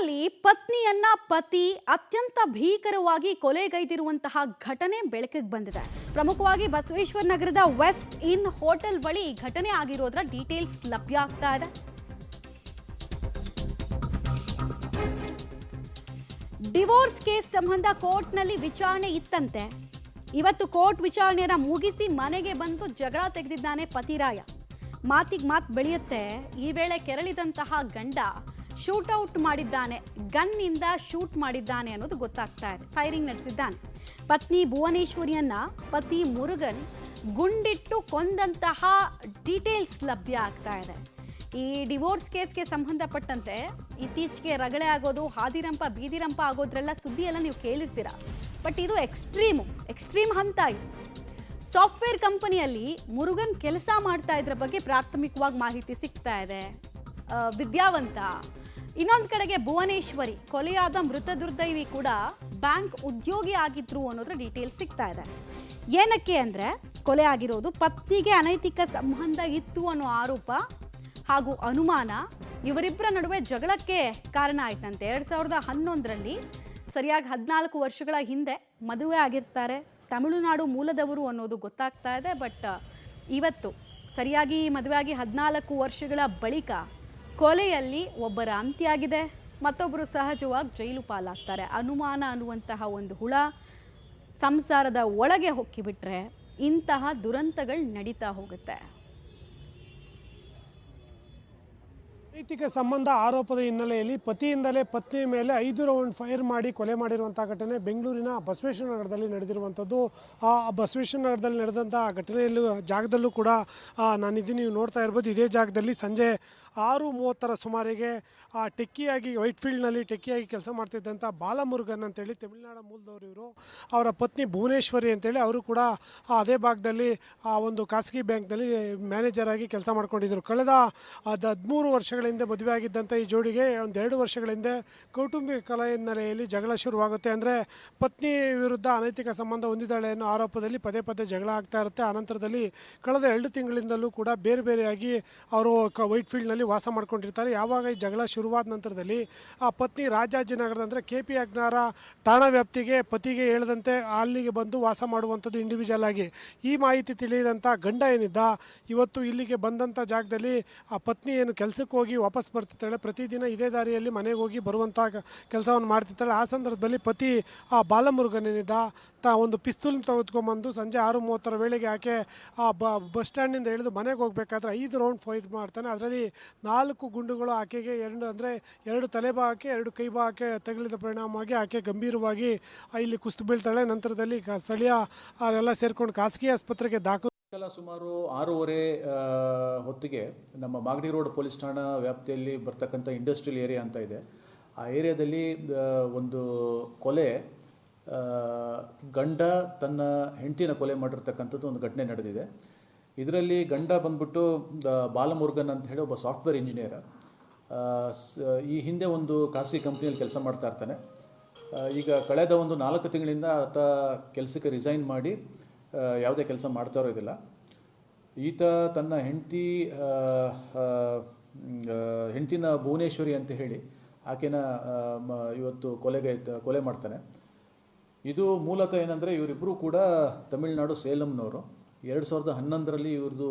ಬೆಂಗಳೂರಿನಲ್ಲಿ ಪತ್ನಿಯನ್ನ ಪತಿ ಅತ್ಯಂತ ಭೀಕರವಾಗಿ ಕೊಲೆಗೈದಿರುವಂತಹ ಘಟನೆ ಬೆಳಕಿಗೆ ಬಂದಿದೆ. ಪ್ರಮುಖವಾಗಿ ಬಸವೇಶ್ವರ ನಗರದ ವೆಸ್ಟ್ ಇನ್ ಹೋಟೆಲ್ ಬಳಿ ಈ ಘಟನೆ ಆಗಿರೋದ್ರ ಡೀಟೇಲ್ಸ್ ಲಭ್ಯ ಆಗ್ತಾ ಇದೆ. ಡಿವೋರ್ಸ್ ಕೇಸ್ ಸಂಬಂಧ ಕೋರ್ಟ್ನಲ್ಲಿ ವಿಚಾರಣೆ ಇತ್ತಂತೆ. ಇವತ್ತು ಕೋರ್ಟ್ ವಿಚಾರಣೆಯನ್ನ ಮುಗಿಸಿ ಮನೆಗೆ ಬಂದು ಜಗಳ ತೆಗೆದಿದ್ದಾನೆ ಪತಿರಾಯ. ಮಾತಿಗೆ ಮಾತು ಬೆಳೆಯುತ್ತೆ. ಈ ವೇಳೆ ಕೆರಳಿದಂತಹ ಗಂಡ ಶೂಟೌಟ್ ಮಾಡಿದ್ದಾನೆ, ಗನ್ನಿಂದ ಶೂಟ್ ಮಾಡಿದ್ದಾನೆ ಅನ್ನೋದು ಗೊತ್ತಾಗ್ತಾ ಇದೆ. ಫೈರಿಂಗ್ ನಡೆಸಿದ್ದಾನೆ. ಪತ್ನಿ ಭುವನೇಶ್ವರಿಯನ್ನ ಪತಿ ಮುರುಗನ್ ಗುಂಡಿಟ್ಟು ಕೊಂದಂತಹ ಡೀಟೇಲ್ಸ್ ಲಭ್ಯ ಆಗ್ತಾ ಇದೆ. ಈ ಡಿವೋರ್ಸ್ ಕೇಸ್ಗೆ ಸಂಬಂಧಪಟ್ಟಂತೆ ಇತ್ತೀಚೆಗೆ ರಗಳೆ ಆಗೋದು, ಹಾದಿರಂಪ ಬೀದಿರಂಪ ಆಗೋದ್ರೆಲ್ಲ ಸುದ್ದಿ ಎಲ್ಲ ನೀವು ಕೇಳಿರ್ತೀರ. ಬಟ್ ಇದು ಎಕ್ಸ್ಟ್ರೀಮ್ ಹಂತ. ಇದು ಸಾಫ್ಟ್ವೇರ್ ಕಂಪನಿಯಲ್ಲಿ ಮುರುಗನ್ ಕೆಲಸ ಮಾಡ್ತಾ ಇದ್ರ ಬಗ್ಗೆ ಪ್ರಾಥಮಿಕವಾಗಿ ಮಾಹಿತಿ ಸಿಗ್ತಾ ಇದೆ. ವಿದ್ಯಾವಂತ. ಇನ್ನೊಂದು ಕಡೆಗೆ ಭುವನೇಶ್ವರಿ ಕೊಲೆಯಾದ ಮೃತ ದುರ್ದೈವಿ ಕೂಡ ಬ್ಯಾಂಕ್ ಉದ್ಯೋಗಿ ಆಗಿದ್ರು ಅನ್ನೋದ್ರ ಡೀಟೇಲ್ಸ್ ಸಿಗ್ತಾ ಇದೆ. ಏನಕ್ಕೆ ಅಂದರೆ ಕೊಲೆ ಆಗಿರೋದು ಪತ್ನಿಗೆ ಅನೈತಿಕ ಸಂಬಂಧ ಇತ್ತು ಅನ್ನೋ ಆರೋಪ ಹಾಗೂ ಅನುಮಾನ ಇವರಿಬ್ಬರ ನಡುವೆ ಜಗಳಕ್ಕೆ ಕಾರಣ ಆಯ್ತಂತೆ. 2011ರಲ್ಲಿ ಸರಿಯಾಗಿ 14 ವರ್ಷಗಳ ಹಿಂದೆ ಮದುವೆ ಆಗಿರ್ತಾರೆ. ತಮಿಳುನಾಡು ಮೂಲದವರು ಅನ್ನೋದು ಗೊತ್ತಾಗ್ತಾ ಇದೆ. ಬಟ್ ಇವತ್ತು ಸರಿಯಾಗಿ ಮದುವೆಯಾಗಿ 14 ವರ್ಷಗಳ ಬಳಿಕ ಕೊಲೆಯಲ್ಲಿ ಒಬ್ಬರ ಅಂತ್ಯ ಆಗಿದೆ, ಮತ್ತೊಬ್ಬರು ಸಹಜವಾಗಿ ಜೈಲು ಪಾಲಾಗ್ತಾರೆ. ಅನುಮಾನ ಅನ್ನುವಂತಹ ಒಂದು ಹುಳ ಸಂಸಾರದ ಒಳಗೆ ಹೊಕ್ಕಿಬಿಟ್ರೆ ಇಂತಹ ದುರಂತಗಳು ನಡೀತಾ ಹೋಗುತ್ತೆ. ಅನೈತಿಕ ಸಂಬಂಧ ಆರೋಪದ ಹಿನ್ನೆಲೆಯಲ್ಲಿ ಪತಿಯಿಂದಲೇ ಪತ್ನಿ ಮೇಲೆ 5 ರೌಂಡ್ ಫೈರ್ ಮಾಡಿ ಕೊಲೆ ಮಾಡಿರುವಂಥ ಘಟನೆ ಬೆಂಗಳೂರಿನ ಬಸವೇಶ್ವರ ನಗರದಲ್ಲಿ ನಡೆದಿರುವಂಥದ್ದು. ಆ ಬಸವೇಶ್ವರ ನಗರದಲ್ಲಿ ನಡೆದಂಥ ಘಟನೆಯಲ್ಲೂ ಜಾಗದಲ್ಲೂ ಕೂಡ ನಾನಿದ್ದೀನಿ, ನೀವು ನೋಡ್ತಾ ಇರ್ಬೋದು. ಇದೇ ಜಾಗದಲ್ಲಿ ಸಂಜೆ 6:30 ಸುಮಾರಿಗೆ ಟೆಕ್ಕಿಯಾಗಿ ವೈಟ್ಫೀಲ್ಡ್ನಲ್ಲಿ ಟೆಕ್ಕಿಯಾಗಿ ಕೆಲಸ ಮಾಡ್ತಿದ್ದಂಥ ಬಾಲಮುರುಗನ್ ಅಂತೇಳಿ ತಮಿಳುನಾಡು ಮೂಲದವರು ಇವರು. ಅವರ ಪತ್ನಿ ಭುವನೇಶ್ವರಿ ಅಂತೇಳಿ ಅವರು ಕೂಡ ಅದೇ ಭಾಗದಲ್ಲಿ ಒಂದು ಖಾಸಗಿ ಬ್ಯಾಂಕ್ನಲ್ಲಿ ಮ್ಯಾನೇಜರ್ ಆಗಿ ಕೆಲಸ ಮಾಡ್ಕೊಂಡಿದ್ದರು. ಕಳೆದ 13 ವರ್ಷಗಳ ಹಿಂದೆ ಮದುವೆ ಆಗಿದ್ದಂಥ ಈ ಜೋಡಿಗೆ ಒಂದು 2 ವರ್ಷಗಳ ಹಿಂದೆ ಕೌಟುಂಬಿಕ ಕಲಹ ಹಿನ್ನೆಲೆಯಲ್ಲಿ ಜಗಳ ಶುರುವಾಗುತ್ತೆ. ಅಂದರೆ ಪತ್ನಿ ವಿರುದ್ಧ ಅನೈತಿಕ ಸಂಬಂಧ ಹೊಂದಿದ್ದಾಳೆ ಅನ್ನೋ ಆರೋಪದಲ್ಲಿ ಪದೇ ಪದೇ ಜಗಳ ಆಗ್ತಾ ಇರುತ್ತೆ. ಆನಂತರದಲ್ಲಿ ಕಳೆದ 2 ತಿಂಗಳಿಂದಲೂ ಕೂಡ ಬೇರೆ ಬೇರೆಯಾಗಿ ಅವರು ವೈಟ್ಫೀಲ್ಡ್ನಲ್ಲಿ ವಾಸ ಮಾಡ್ಕೊಂಡಿರ್ತಾರೆ. ಯಾವಾಗ ಈ ಜಗಳ ಶುರುವಾದ ನಂತರದಲ್ಲಿ ಆ ಪತ್ನಿ ರಾಜಾಜಿನಗರದ ಅಂದರೆ KP ಅಗ್ನಾರ ಠಾಣಾ ವ್ಯಾಪ್ತಿಗೆ ಪತಿಗೆ ಹೇಳದಂತೆ ಅಲ್ಲಿಗೆ ಬಂದು ವಾಸ ಮಾಡುವಂಥದ್ದು ಇಂಡಿವಿಜುವಲ್ ಆಗಿ. ಈ ಮಾಹಿತಿ ತಿಳಿದಂಥ ಗಂಡ ಏನಿದ್ದ ಇವತ್ತು ಇಲ್ಲಿಗೆ ಬಂದಂಥ ಜಾಗದಲ್ಲಿ ಆ ಪತ್ನಿ ಏನು ಕೆಲಸಕ್ಕೆ ಹೋಗಿ ವಾಪಸ್ ಬರ್ತಿರ್ತಾಳೆ, ಪ್ರತಿದಿನ ಇದೇ ದಾರಿಯಲ್ಲಿ ಮನೆಗೆ ಹೋಗಿ ಬರುವಂಥ ಕೆಲಸವನ್ನು ಮಾಡ್ತಿರ್ತಾಳೆ. ಆ ಸಂದರ್ಭದಲ್ಲಿ ಪತಿ ಆ ಬಾಲಮುರುಗನ್ ಏನಿದ್ದ ಒಂದು ಪಿಸ್ತೂಲ್ ತೆಗೆದುಕೊಂಬಂದು ಸಂಜೆ 6:30 ವೇಳೆಗೆ ಆಕೆ ಆ ಬಸ್ ಸ್ಟ್ಯಾಂಡಿಂದ ಇಳಿದು ಮನೆಗೆ ಹೋಗಬೇಕಾದ್ರೆ 5 ರೌಂಡ್ ಫೈರ್ ಮಾಡ್ತಾನೆ. ಅದರಲ್ಲಿ 4 ಗುಂಡುಗಳು ಆಕೆಗೆ 2 ತಲೆ ಭಾಗಕ್ಕೆ 2 ಕೈ ಭಾಗಕ್ಕೆ ತಗುಲಿದ ಪರಿಣಾಮವಾಗಿ ಆಕೆ ಗಂಭೀರವಾಗಿ ಇಲ್ಲಿ ಕುಸಿದು ಬೀಳ್ತಾಳೆ. ನಂತರದಲ್ಲಿ ಸ್ಥಳೀಯ ಎಲ್ಲ ಸೇರಿಕೊಂಡು ಖಾಸಗಿ ಆಸ್ಪತ್ರೆಗೆ ದಾಖಲು. ಸುಮಾರು 6:30 ಹೊತ್ತಿಗೆ ನಮ್ಮ ಮಾಗಡಿ ರೋಡ್ ಪೊಲೀಸ್ ಠಾಣಾ ವ್ಯಾಪ್ತಿಯಲ್ಲಿ ಬರ್ತಕ್ಕಂಥ ಇಂಡಸ್ಟ್ರಿಯಲ್ ಏರಿಯಾ ಅಂತ ಇದೆ. ಆ ಏರಿಯಾದಲ್ಲಿ ಒಂದು ಕೊಲೆ, ಗಂಡ ತನ್ನ ಹೆಂಡತಿನ ಕೊಲೆ ಮಾಡಿರ್ತಕ್ಕಂಥದ್ದು ಒಂದು ಘಟನೆ ನಡೆದಿದೆ. ಇದರಲ್ಲಿ ಗಂಡ ಬಂದ್ಬಿಟ್ಟು ಬಾಲಮುರುಗನ್ ಅಂತ ಹೇಳಿ ಒಬ್ಬ ಸಾಫ್ಟ್ವೇರ್ ಇಂಜಿನಿಯರ್. ಈ ಹಿಂದೆ ಒಂದು ಖಾಸಗಿ ಕಂಪ್ನಿಯಲ್ಲಿ ಕೆಲಸ ಮಾಡ್ತಾ ಇರ್ತಾನೆ. ಈಗ ಕಳೆದ ಒಂದು 4 ತಿಂಗಳಿಂದ ಆತ ಕೆಲಸಕ್ಕೆ ರಿಸೈನ್ ಮಾಡಿ ಯಾವುದೇ ಕೆಲಸ ಮಾಡ್ತಾ ಇರೋದಿಲ್ಲ. ಈತ ತನ್ನ ಹೆಂಡತಿನ ಭುವನೇಶ್ವರಿ ಅಂತ ಹೇಳಿ ಆಕೆನ ಇವತ್ತು ಕೊಲೆ ಮಾಡ್ತಾನೆ. ಇದು ಮೂಲತಃ ಏನಂದರೆ ಇವರಿಬ್ಬರು ಕೂಡ ತಮಿಳುನಾಡು ಸೇಲಂನವರು. 2011ರಲ್ಲಿ ಇವ್ರದ್ದು